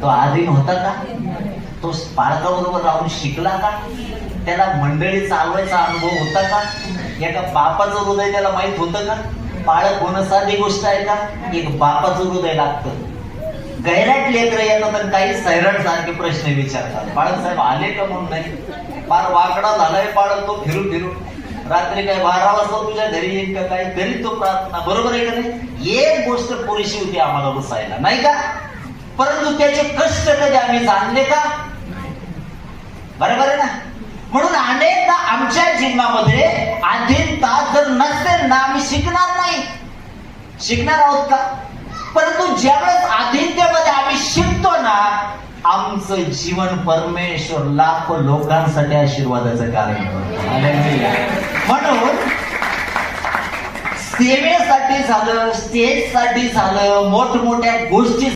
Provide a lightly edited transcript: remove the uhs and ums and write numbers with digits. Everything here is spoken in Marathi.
तो आधीन होता का? तो बाळकाबरोबर राहून शिकला का? त्याला मंडळी चालवायचा अनुभव होता का? एका बापाचं हृदय त्याला माहित होतं का? पाळक होणं साधी गोष्ट आहे का? एक बापाचं हृदय लागतं. गैराट लेकर येतात आणि काही सैराट सारखे प्रश्न विचारतात. बाळक साहेब आले का म्हणून नाही, फार वाकडा झालाय बाळक तो फिरून फिरून, रात्री काय 12 वाजता तुझ्या घरी येईल का काय, तरी तो प्रार्थना. बरोबर आहे का नाही? एक गोष्ट पुरेशी होती आम्हाला बसायला, नाही का? परंतु त्याचे कष्ट कधी आम्ही जाणले का? बरोबर आहे ना? म्हणून अनेकदा आमच्या जीवनामध्ये अधीनता जर नसेल ना, आम्ही शिकणार नाही. शिकणार आहोत का? परंतु ज्यावेळेस अधीनतेमध्ये आम्ही शिकतो ना, आमचं जीवन परमेश्वर लाखो लोकांसाठी आशीर्वादाचं कारण करतो. म्हणून सेवेसाठी झालं, स्टेजसाठी झालं, मोठमोठ्या गोष्टी